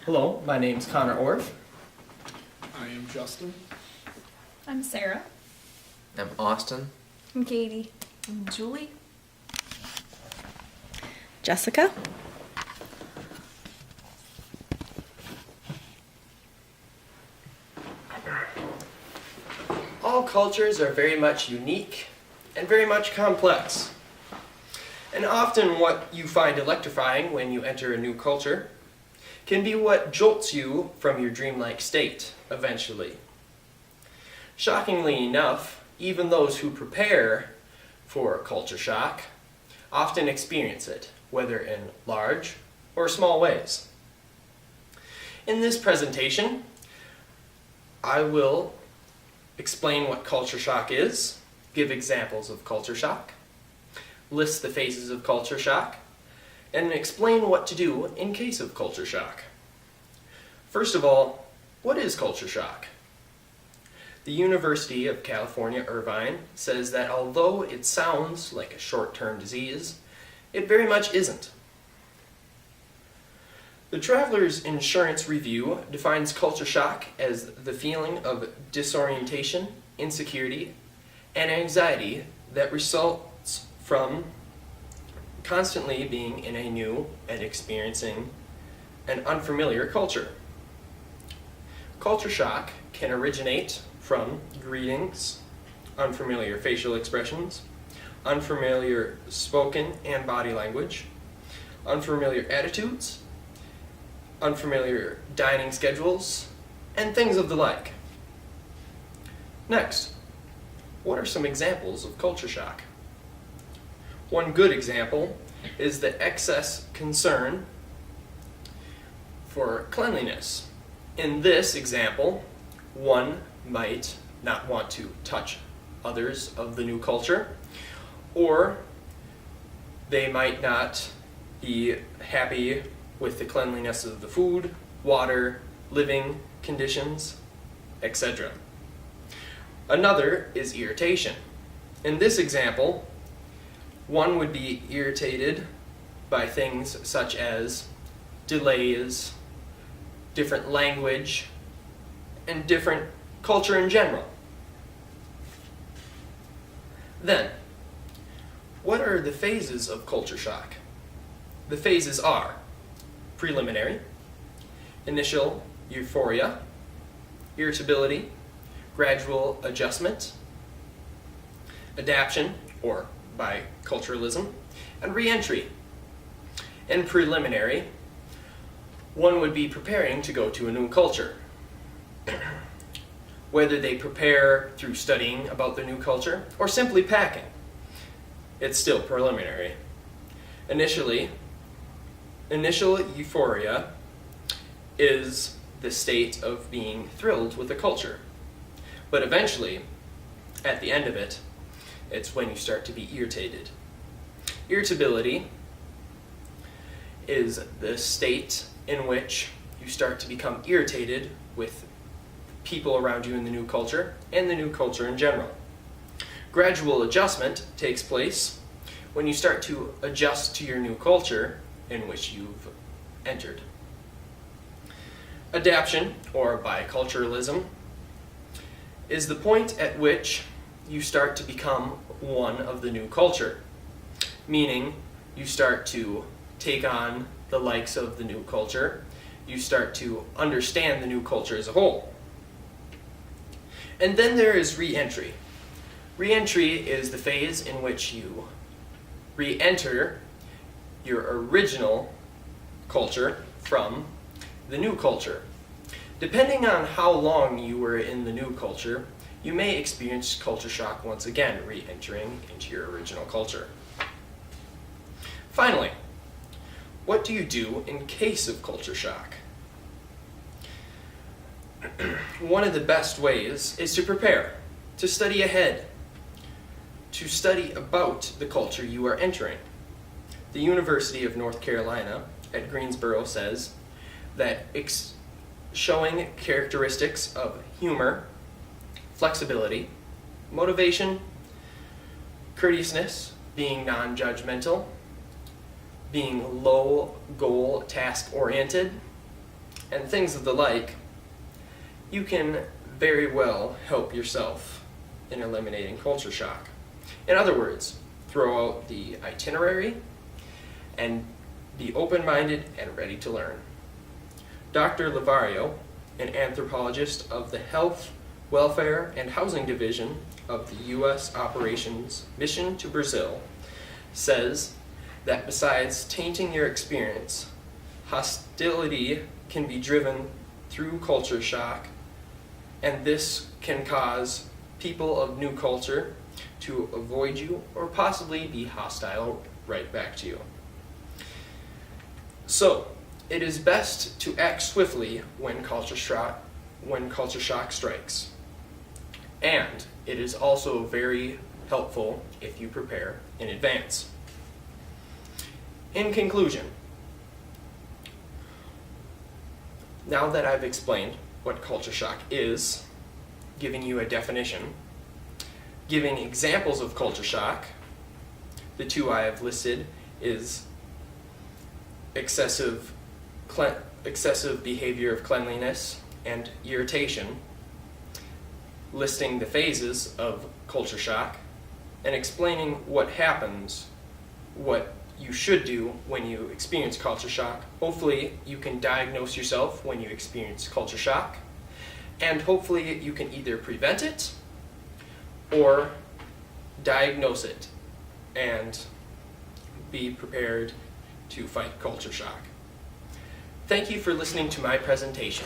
Hello, my name's Connor Orff. I am Justin. I'm Sarah. I'm Austin. I'm Katie. I'm Julie. Jessica. All cultures are very much unique and very much complex. And often what you find electrifying when you enter a new culture can be what jolts you from your dreamlike state eventually. Shockingly enough, even those who prepare for culture shock often experience it, whether in large or small ways. In this presentation, I will explain what culture shock is, give examples of culture shock, list the phases of culture shock, and explain what to do in case of culture shock. First of all, what is culture shock? The University of California, Irvine says that although it sounds like a short-term disease, it very much isn't. The Traveler's Insurance Review defines culture shock as the feeling of disorientation, insecurity, and anxiety that results from constantly being in a new and experiencing an unfamiliar culture. Culture shock can originate from greetings, unfamiliar facial expressions, unfamiliar spoken and body language, unfamiliar attitudes, unfamiliar dining schedules, and things of the like. Next, what are some examples of culture shock? One good example is the excess concern for cleanliness. In this example, one might not want to touch others of the new culture, or they might not be happy with the cleanliness of the food, water, living conditions, etc. Another is irritation. In this example, one would be irritated by things such as delays, different language, and different culture in general. Then, what are the phases of culture shock? The phases are preliminary, initial euphoria, irritability, gradual adjustment, adaptation or biculturalism, and re-entry. In preliminary, one would be preparing to go to a new culture. Whether they prepare through studying about the new culture or simply packing, it's still preliminary. Initial euphoria is the state of being thrilled with the culture. But eventually, at the end of it, it's when you start to be irritated. Irritability is the state in which you start to become irritated with people around you in the new culture and the new culture in general. Gradual adjustment takes place when you start to adjust to your new culture in which you've entered. Adaptation, or biculturalism, is the point at which you start to become one of the new culture, meaning you start to take on the likes of the new culture, you start to understand the new culture as a whole. And then there is re-entry. Re-entry is the phase in which you re-enter your original culture from the new culture. Depending on how long you were in the new culture, you may experience culture shock once again, re-entering into your original culture. Finally, what do you do in case of culture shock? One of the best ways is to prepare, to study ahead, to study about the culture you are entering. The University of North Carolina at Greensboro says that showing characteristics of humor, flexibility, motivation, courteousness, being non-judgmental, being low goal task oriented, and things of the like, you can very well help yourself in eliminating culture shock. In other words, throw out the itinerary and be open-minded and ready to learn. Dr. Lavario, an anthropologist of the Health, Welfare, and Housing Division of the U.S. Operations Mission to Brazil, says that besides tainting your experience, hostility can be driven through culture shock, and this can cause people of new culture to avoid you or possibly be hostile right back to you. So, it is best to act swiftly when culture shock strikes. And it is also very helpful if you prepare in advance. In conclusion, now that I've explained what culture shock is, giving you a definition, giving examples of culture shock, the two I have listed is excessive behavior of cleanliness and irritation, listing the phases of culture shock, and explaining what happens, what you should do when you experience culture shock. Hopefully you can diagnose yourself when you experience culture shock, and hopefully you can either prevent it or diagnose it and be prepared to fight culture shock. Thank you for listening to my presentation.